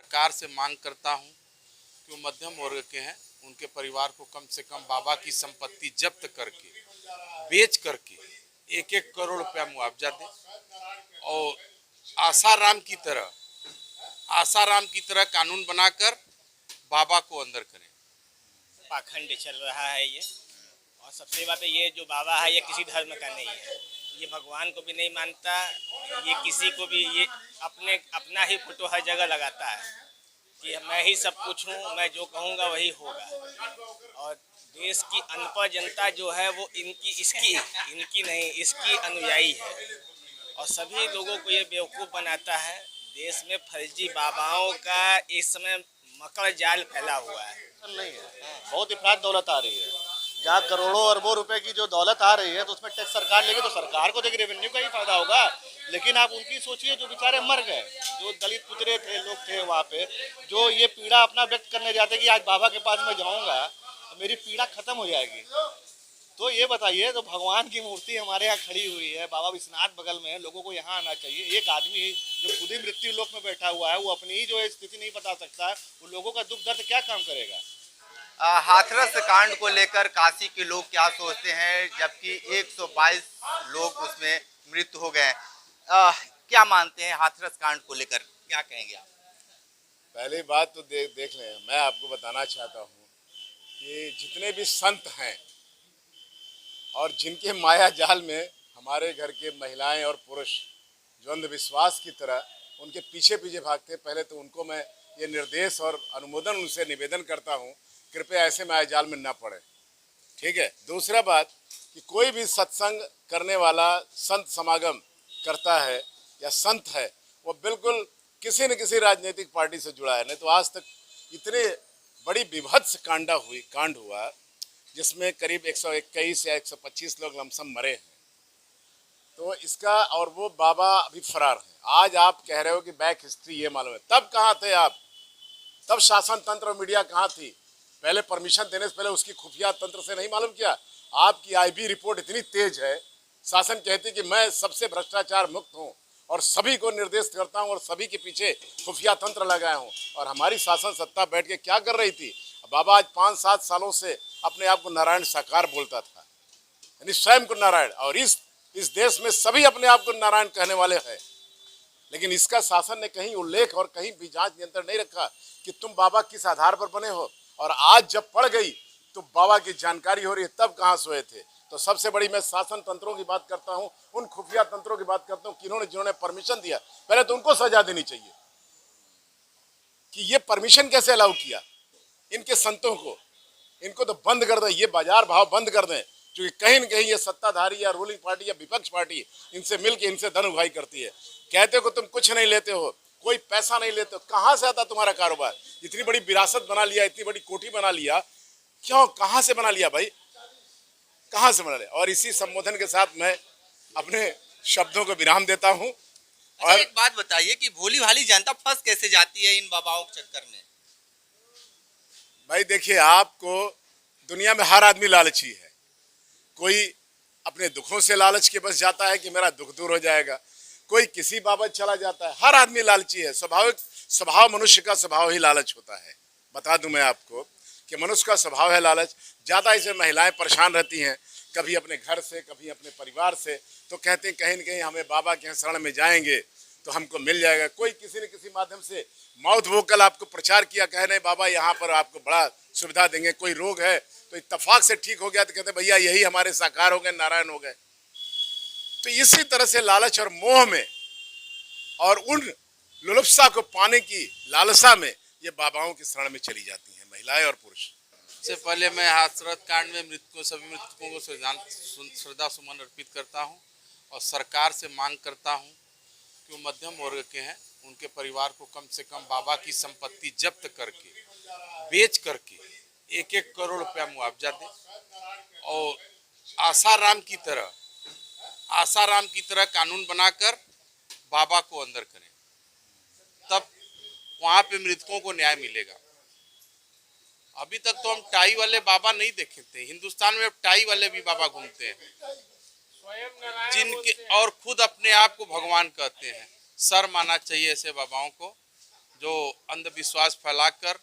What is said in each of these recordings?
सरकार से मांग करता हूं कि वो मध्यम वर्ग के हैं, उनके परिवार को कम से कम बाबा की संपत्ति जब्त करके, बेच करके 1-1 करोड़ रुपया मुआवजा दें और आसाराम की तरह कानून बनाकर बाबा को अंदर करें। पाखंड चल रहा है ये, और सबसे बात ये जो बाबा है ये किसी धर्म का नहीं है, ये भगवान को भी नहीं मानता, ये किसी को भी, ये अपना ही फोटो हर जगह लगाता है कि मैं ही सब कुछ हूँ, मैं जो कहूँगा वही होगा। और देश की अनपढ़ जनता जो है वो इनकी नहीं, इसकी अनुयायी है, और सभी लोगों को ये बेवकूफ़ बनाता है। देश में फर्जी बाबाओं का इस समय मकर जाल फैला हुआ है। नहीं है, बहुत इफरात दौलत आ रही है, जहाँ करोड़ों अरबों रुपए की जो दौलत आ रही है तो उसमें टैक्स सरकार लेगी तो सरकार को देखिए रेवेन्यू का ही फायदा होगा। लेकिन आप उनकी सोचिए जो बेचारे मर गए, जो दलित पुतरे थे, लोग थे वहाँ पे, जो ये पीड़ा अपना व्यक्त करने जाते कि आज बाबा के पास मैं जाऊँगा तो मेरी पीड़ा खत्म हो जाएगी। तो ये बताइए, तो भगवान की मूर्ति हमारे यहाँ खड़ी हुई है, बाबा विश्वनाथ बगल में है, लोगों को यहाँ आना चाहिए। एक आदमी जो खुद ही मृत्यु लोक में बैठा हुआ है, वो अपनी ही जो स्थिति नहीं बता सकता है, वो लोगों का दुख दर्द क्या काम करेगा। हाथरस कांड को लेकर काशी के लोग क्या सोचते हैं, जबकि 122 लोग उसमें मृत्यु हो गए। क्या मानते हैं हाथरस कांड को लेकर, क्या कहेंगे आप? पहली बात तो देख लें, मैं आपको बताना चाहता हूँ कि जितने भी संत हैं और जिनके माया जाल में हमारे घर के महिलाएं और पुरुष जो अंधविश्वास की तरह उनके पीछे पीछे भागते, पहले तो उनको मैं ये निर्देश और अनुमोदन उनसे निवेदन करता हूँ, कृपया ऐसे माया जाल में न पड़े। ठीक है। दूसरा बात कि कोई भी सत्संग करने वाला, संत समागम करता है या संत है, वो बिल्कुल किसी न किसी राजनीतिक पार्टी से जुड़ा है। नहीं तो आज तक इतने बड़ी विभत्स कांड हुआ जिसमें करीब 121 या 125 लोग लमसम मरे हैं। तो इसका, और वो बाबा अभी फरार हैं। आज आप कह रहे हो कि बैक हिस्ट्री ये मालूम है, तब कहाँ थे आप? तब शासन तंत्र और मीडिया कहाँ थी? पहले परमिशन देने से पहले उसकी खुफिया तंत्र से नहीं मालूम किया? आपकी आईबी रिपोर्ट इतनी तेज है, शासन कहती कि मैं सबसे भ्रष्टाचार मुक्त हूँ और सभी को निर्देश करता हूँ और सभी के पीछे खुफिया तंत्र लगाया हूँ। और हमारी शासन सत्ता बैठ के क्या कर रही थी? बाबा आज 5-7 सालों से अपने आप को नारायण साकार बोलता था, यानी स्वयं को नारायण, और इस देश में सभी अपने आप को नारायण कहने वाले हैं। लेकिन इसका शासन ने कहीं उल्लेख और कहीं भी जांच नियंत्रण नहीं रखा कि तुम बाबा किस आधार पर बने हो। और आज जब पड़ गई तो बाबा की जानकारी हो रही है, तब कहाँ सोए थे? तो सबसे बड़ी मैं शासन तंत्रों की बात करता हूँ, उन खुफिया तंत्रों की बात करता हूँ कि जिन्होंने परमिशन दिया, पहले तो उनको सजा देनी चाहिए कि ये परमिशन कैसे अलाउ किया इनके संतों को। इनको तो बंद कर दें, ये बाजार भाव बंद कर दें, क्योंकि कहीं न कहीं ये सत्ताधारी या रूलिंग पार्टी या विपक्ष पार्टी इनसे मिलकर इनसे धन उगाही करती है। कहते हो कि तुम कुछ नहीं लेते हो, कोई पैसा नहीं लेते हो, कहाँ से आता तुम्हारा कारोबार? इतनी बड़ी विरासत बना लिया, इतनी बड़ी कोठी बना लिया, क्यों, कहाँ से बना लिया भाई, कहाँ से बना लिया? और इसी संबोधन के साथ मैं अपने शब्दों को विराम देता हूँ। और एक बात बताइए कि भोली भाली जनता फंस कैसे जाती है इन बाबाओं के चक्कर में? भाई देखिए, आपको दुनिया में हर आदमी लालची है। कोई अपने दुखों से लालच के बस जाता है कि मेरा दुख दूर हो जाएगा, कोई किसी बाबत चला जाता है, हर आदमी लालची है। स्वाभाविक स्वभाव, मनुष्य का स्वभाव ही लालच होता है। बता दूं मैं आपको कि मनुष्य का स्वभाव है लालच। ज़्यादा इसे महिलाएं परेशान रहती हैं, कभी अपने घर से, कभी अपने परिवार से, तो कहते हैं कहीं न कहीं हमें बाबा के शरण में जाएंगे तो हमको मिल जाएगा। कोई किसी न किसी माध्यम से माउथ वोकल आपको प्रचार किया, कहे नहीं बाबा यहाँ पर आपको बड़ा सुविधा देंगे। कोई रोग है तो इत्तेफाक से ठीक हो गया तो कहते भैया यही हमारे साकार हो गए, नारायण हो गए। तो इसी तरह से लालच और मोह में और उन लुलुप्सा को पाने की लालसा में ये बाबाओं की शरण में चली जाती हैं महिलाएं और पुरुष। सबसे पहले मैं हाथरस कांड में सभी मृतकों को श्रद्धा सुमन अर्पित करता हूं और सरकार से मांग करता हूं कि वो मध्यम वर्ग के हैं, उनके परिवार को कम से कम बाबा की संपत्ति जब्त करके, बेच करके 1-1 करोड़ रुपया मुआवजा दें और आसाराम की तरह कानून बनाकर बाबा को अंदर करें, तब वहां पे मृतकों को न्याय मिलेगा। अभी तक तो हम टाई वाले बाबा नहीं देखे थे। हिंदुस्तान में अब टाई वाले भी बाबा घूमते हैं, जिनके और खुद अपने आप को भगवान कहते हैं। शर्म आना चाहिए ऐसे बाबाओं को। जो अंधविश्वास फैलाकर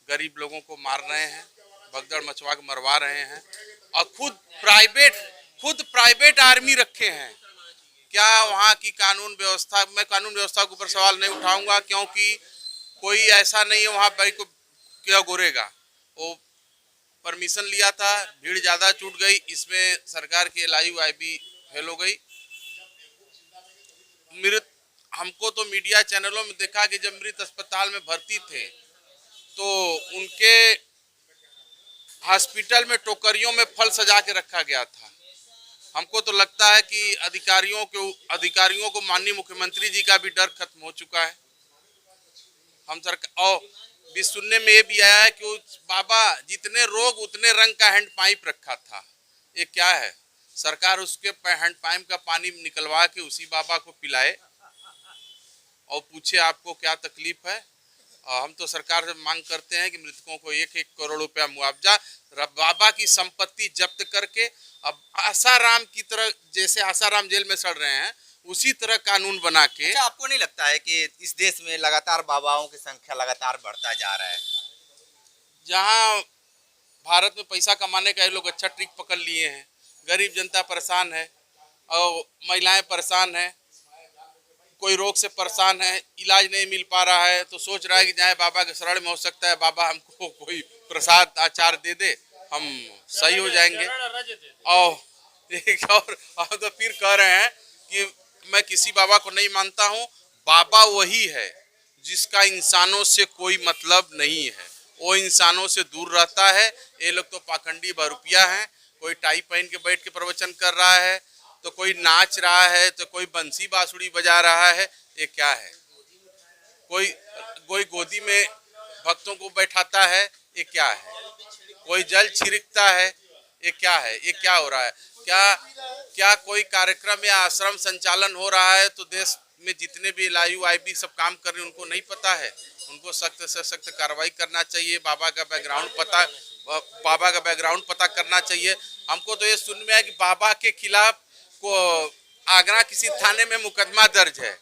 गरीब लोगों को मार रहे हैं, भगदड़ मचवा के मरवा रहे हैं और खुद प्राइवेट आर्मी रखे हैं। क्या वहाँ की कानून व्यवस्था, मैं कानून व्यवस्था के ऊपर सवाल नहीं उठाऊंगा क्योंकि कोई ऐसा नहीं है वहाँ भाई को क्या गोरेगा। वो परमिशन लिया था, भीड़ ज़्यादा छूट गई, इसमें सरकार की LIU-IB फेल हो गई। मृत हमको तो मीडिया चैनलों में देखा कि जब मृत अस्पताल में भर्ती थे तो उनके हॉस्पिटल में टोकरियों में फल सजा के रखा गया था। हमको तो लगता है कि अधिकारियों को माननीय मुख्यमंत्री जी का भी डर खत्म हो चुका है। हम सरकार और भी सुनने में ये भी आया है कि उस बाबा जितने रोग उतने रंग का हैंड पाइप रखा था। ये क्या है? सरकार उसके हैंड पाइप का पानी निकलवा के उसी बाबा को पिलाए और पूछे आपको क्या तकलीफ है। हम तो सरकार से मांग करते हैं कि मृतकों को 1-1 करोड़ रुपया मुआवजा, बाबा की संपत्ति जब्त करके अब आसाराम की तरह, जैसे आसाराम जेल में सड़ रहे हैं उसी तरह कानून बना के। अच्छा, आपको नहीं लगता है कि इस देश में लगातार बाबाओं की संख्या लगातार बढ़ता जा रहा है? जहाँ भारत में पैसा कमाने का ये लोग अच्छा ट्रिक पकड़ लिए हैं, गरीब जनता परेशान है और महिलाएं परेशान हैं, कोई रोग से परेशान है, इलाज नहीं मिल पा रहा है तो सोच रहा है कि जाए बाबा के शरण में, हो सकता है बाबा हमको कोई प्रसाद आचार दे दे, हम सही हो जाएंगे। और हम तो फिर कह रहे हैं कि मैं किसी बाबा को नहीं मानता हूँ, बाबा वही है जिसका इंसानों से कोई मतलब नहीं है, वो इंसानों से दूर रहता है। ये लोग तो पाखंडी बहरूपिया हैं, कोई टाई पहन के बैठ के प्रवचन कर रहा है तो कोई नाच रहा है तो कोई बंसी बांसुरी बजा रहा है। ये क्या है? कोई गोदी में भक्तों को बैठाता है, ये क्या है? कोई जल छिड़कता है, ये क्या है? ये क्या हो रहा है? क्या कोई कार्यक्रम या आश्रम संचालन हो रहा है तो देश में जितने भी LIU-IB सब काम कर रहे हैं उनको नहीं पता है? उनको सख्त से सख्त कार्रवाई करना चाहिए। बाबा का बैकग्राउंड पता करना चाहिए। हमको तो ये सुन में है कि बाबा के खिलाफ को आगरा किसी थाने में मुकदमा दर्ज है,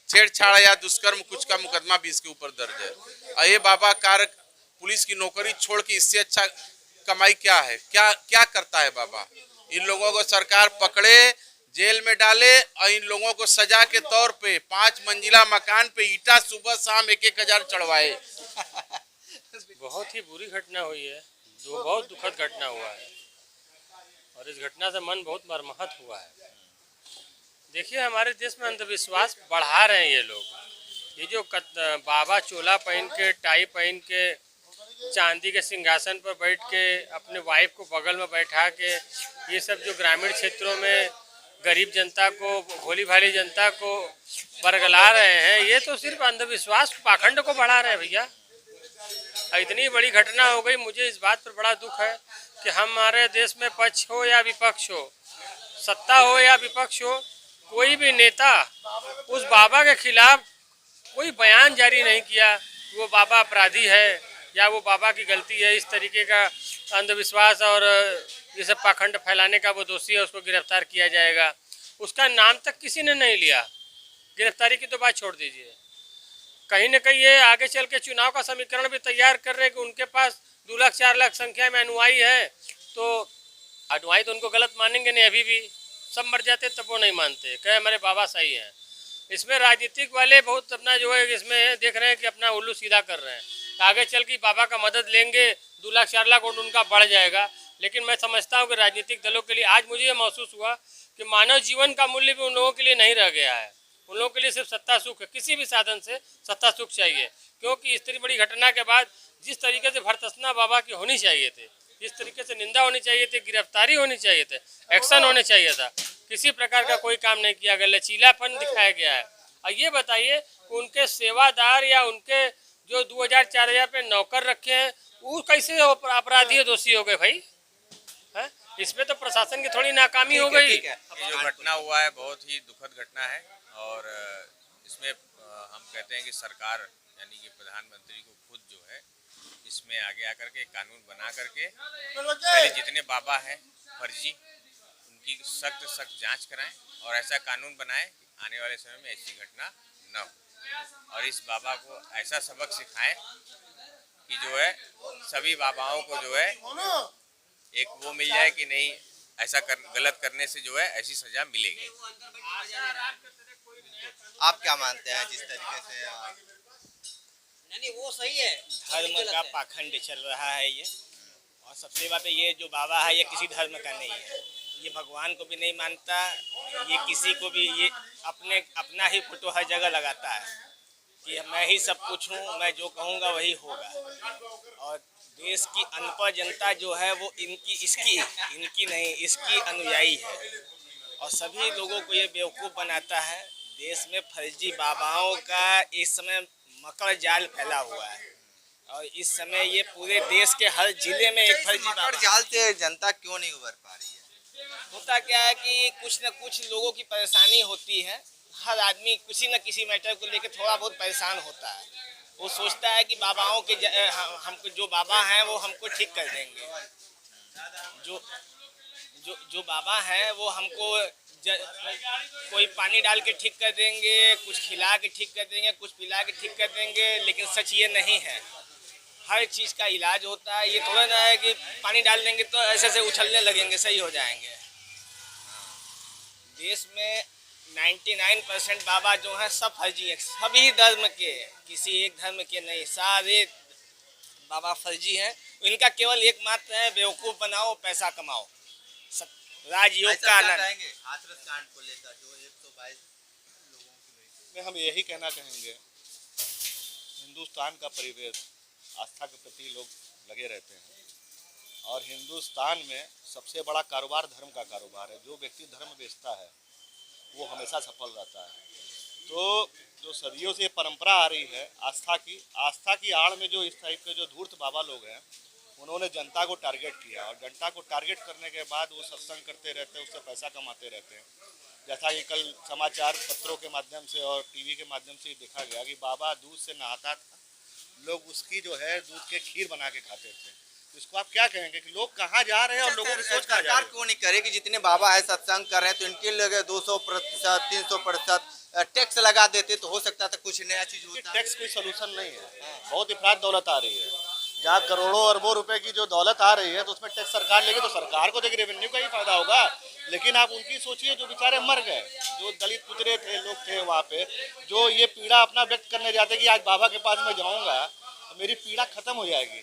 छेड़छाड़ या दुष्कर्म कुछ का मुकदमा भी इसके ऊपर दर्ज है। और ये बाबा पुलिस की नौकरी छोड़ के इससे अच्छा कमाई क्या है? क्या करता है बाबा? इन लोगों को सरकार पकड़े, जेल में डाले और इन लोगों को सजा के तौर पे 5 मंजिला मकान पे ईटा सुबह शाम 1-1 हजार चढ़वाए। बहुत ही बुरी घटना हुई है, जो बहुत दुखद घटना हुआ है और इस घटना से मन बहुत मर्माहत हुआ है। देखिए, हमारे देश में अंधविश्वास बढ़ा रहे हैं ये लोग। ये जो बाबा चोला पहन के, टाई पहन के, चांदी के सिंहासन पर बैठ के, अपने वाइफ को बगल में बैठा के, ये सब जो ग्रामीण क्षेत्रों में गरीब जनता को, भोली भाली जनता को बरगला रहे हैं, ये तो सिर्फ अंधविश्वास पाखंड को बढ़ा रहे हैं भैया। इतनी बड़ी घटना हो गई। मुझे इस बात पर बड़ा दुख है कि हमारे देश में पक्ष हो या विपक्ष हो, सत्ता हो या विपक्ष हो, कोई भी नेता उस बाबा के खिलाफ कोई बयान जारी नहीं किया कि वो बाबा अपराधी है या वो बाबा की गलती है। इस तरीके का अंधविश्वास और ये सब पाखंड फैलाने का वो दोषी है, उसको गिरफ्तार किया जाएगा, उसका नाम तक किसी ने नहीं लिया। गिरफ्तारी की तो बात छोड़ दीजिए, कहीं न कहीं ये आगे चल के चुनाव का समीकरण भी तैयार कर रहे हैं कि उनके पास 2 लाख 4 लाख संख्या में अनुयायी है, तो अनुयायी तो उनको गलत मानेंगे नहीं। अभी भी सब मर जाते तब वो नहीं मानते, कहे हमारे बाबा सही हैं। इसमें राजनीतिक वाले बहुत अपना जो है इसमें देख रहे हैं कि अपना उल्लू सीधा कर रहे हैं। आगे चल के बाबा का मदद लेंगे, 2 लाख 4 लाख वोट उनका बढ़ जाएगा। लेकिन मैं समझता हूँ कि राजनीतिक दलों के लिए आज मुझे ये महसूस हुआ कि मानव जीवन का मूल्य भी उन लोगों के लिए नहीं रह गया है। उन लोगों के लिए सिर्फ सत्ता सुख है, किसी भी साधन से सत्ता सुख चाहिए। क्योंकि इस तरह बड़ी घटना के बाद जिस तरीके से भरतसना बाबा की होनी चाहिए थे, जिस तरीके से निंदा होनी चाहिए थी, गिरफ्तारी होनी चाहिए थे, एक्शन होने चाहिए था, किसी प्रकार का कोई काम नहीं किया गया, लचीलापन दिखाया गया है। और ये बताइए कि उनके सेवादार या उनके जो 2000-4000 पे नौकर रखे हैं वो कैसे अपराधी दोषी हो गए भाई? है इसमें तो प्रशासन की थोड़ी नाकामी हो गई। ये जो घटना हुआ है बहुत ही दुखद घटना है और इसमें हम कहते हैं कि सरकार यानी कि प्रधानमंत्री को खुद जो है इसमें आगे आकर के कानून बना करके पहले जितने बाबा हैं फर्जी उनकी सख्त जांच कराएं और ऐसा कानून बनाएं कि आने वाले समय में ऐसी घटना न हो। और इस बाबा को ऐसा सबक सिखाएं कि जो है सभी बाबाओं को जो है एक वो मिल जाए कि नहीं ऐसा गलत करने से जो है ऐसी सजा मिलेगी। आप क्या मानते हैं जिस तरीके से नहीं वो सही है, धर्म का पाखंड चल रहा है ये। और सबसे बात है ये जो बाबा है ये किसी धर्म का नहीं है, ये भगवान को भी नहीं मानता, ये किसी को भी, ये अपना ही फोटो हर जगह लगाता है कि मैं ही सब कुछ हूँ, मैं जो कहूँगा वही होगा। और देश की अनपढ़ जनता जो है वो इनकी नहीं, इसकी अनुयायी है। और सभी लोगों को ये बेवकूफ़ बनाता है। देश में फर्जी बाबाओं का इस समय मकर जाल फैला हुआ है और इस समय ये पूरे देश के हर जिले में एक फर्जी मकर बाबा। जाल से जनता क्यों नहीं उबर पा रही है? होता क्या है कि कुछ न कुछ लोगों की परेशानी होती है। हर आदमी किसी न किसी मैटर को लेकर थोड़ा बहुत परेशान होता है। वो सोचता है कि बाबाओं के हमको जो बाबा हैं वो हमको ठीक कर देंगे, जो बाबा हैं वो हमको कोई पानी डाल के ठीक कर देंगे, कुछ खिला के ठीक कर देंगे, कुछ पिला के ठीक कर देंगे। लेकिन सच ये नहीं है। हर चीज़ का इलाज होता है। ये थोड़ा ना है कि पानी डाल देंगे तो ऐसे से उछलने लगेंगे, सही हो जाएंगे। देश में 99% बाबा जो हैं सब फर्जी हैं, सभी धर्म के, किसी एक धर्म के नहीं, सारे बाबा फर्जी हैं। इनका केवल एकमात्र है बेवकूफ़ बनाओ, पैसा कमाओ, राजयोग का आनंद। हाथरस कांड को लेकर जो 122 लोगों की मृत्यु, में हम यही कहना चाहेंगे, हिंदुस्तान का परिवेश आस्था के प्रति लोग लगे रहते हैं और हिंदुस्तान में सबसे बड़ा कारोबार धर्म का कारोबार है। जो व्यक्ति धर्म बेचता है वो हमेशा सफल रहता है। तो जो सदियों से परंपरा आ रही है आस्था की आड़ में जो इस टाइप के जो धूर्त बाबा लोग हैं उन्होंने जनता को टारगेट किया और जनता को टारगेट करने के बाद वो सत्संग करते रहते हैं, उससे पैसा कमाते रहते हैं। जैसा कि कल समाचार पत्रों के माध्यम से और टीवी के माध्यम से देखा गया कि बाबा दूध से नहाता था, लोग उसकी जो है दूध के खीर बना के खाते थे। तो इसको आप क्या कहेंगे कि लोग कहाँ जा रहे हैं और लोगों की सोच कहाँ जा सरकार रही है? क्यों नहीं करे कि जितने बाबा है सत्संग कर रहे हैं तो इनके लिए 200%, 300% टैक्स लगा देते तो हो सकता था कुछ नया चीज होता। टैक्स कोई सोल्यूशन नहीं है। बहुत इफरात दौलत आ रही है। जहाँ करोड़ों अरबों रुपए की जो दौलत आ रही है तो उसमें टैक्स सरकार लेगी तो सरकार को देखिए रेवेन्यू का ही फायदा होगा। लेकिन आप उनकी सोचिए जो बेचारे मर गए, जो दलित पुतरे थे, लोग थे वहाँ पे, जो ये पीड़ा अपना व्यक्त करने जाते कि आज बाबा के पास मैं जाऊँगा तो मेरी पीड़ा खत्म हो जाएगी।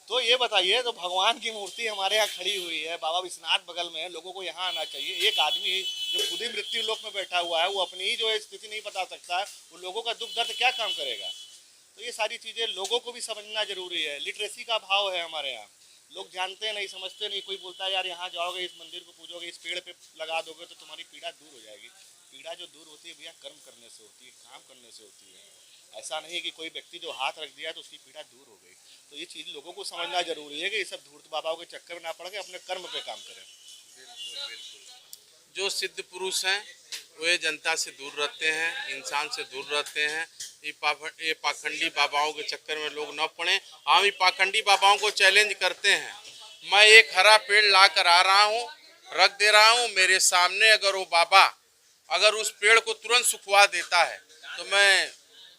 तो ये बताइए, तो भगवान की मूर्ति हमारे यहाँ खड़ी हुई है, बाबा विश्वनाथ बगल में है, लोगों को यहाँ आना चाहिए। एक आदमी जो खुद ही मृत्यु लोक में बैठा हुआ है वो अपनी ही जो स्थिति नहीं बता सकता है, वो लोगों का दुख दर्द क्या काम करेगा? तो ये सारी चीज़ें लोगों को भी समझना जरूरी है। लिटरेसी का अभाव है हमारे यहाँ, लोग जानते नहीं, समझते नहीं। कोई बोलता है यार यहाँ जाओगे, इस मंदिर को पूजोगे, इस पेड़ पे लगा दोगे तो तुम्हारी पीड़ा दूर हो जाएगी। पीड़ा जो दूर होती है भैया कर्म करने से होती है, काम करने से होती है। ऐसा नहीं कि कोई व्यक्ति जो हाथ रख दिया तो उसकी पीड़ा दूर हो गई। तो ये चीज़ लोगों को समझना जरूरी है कि ये सब धूर्त बाबाओं के चक्कर में ना पड़ के अपने कर्म पे काम करें। जो सिद्ध पुरुष हैं वे जनता से दूर रहते हैं, इंसान से दूर रहते हैं। ये पाखंडी बाबाओं के चक्कर में लोग न पड़े। हम ये पाखंडी बाबाओं को चैलेंज करते हैं। मैं एक हरा पेड़ ला कर आ रहा हूँ, रख दे रहा हूँ मेरे सामने, अगर वो बाबा अगर उस पेड़ को तुरंत सुखवा देता है तो मैं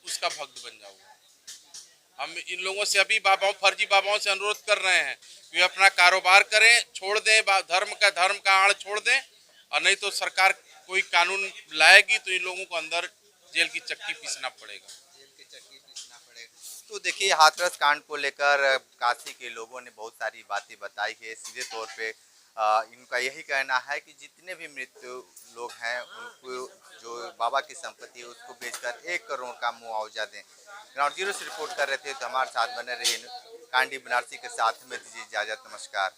उसका भक्त बन जाऊँगा। हम इन लोगों से अभी फर्जी बाबाओं से अनुरोध कर रहे हैं कि अपना कारोबार करें, छोड़ दें धर्म का आड़ छोड़ दें, और नहीं तो सरकार कोई कानून लाएगी तो इन लोगों को अंदर जेल की चक्की पीसना पड़ेगा। तो देखिए हाथरस कांड को लेकर काशी के लोगों ने बहुत सारी बातें बताई है। सीधे तौर पे इनका यही कहना है कि जितने भी मृत्यु लोग हैं उनको जो बाबा की संपत्ति है उसको बेचकर 1 करोड़ का मुआवजा दें। ग्राउंड जीरो से रिपोर्ट कर रहे थे तो हमारे साथ बने रहे कांडी बनारसी के साथ में दीजिए इजाजत। नमस्कार।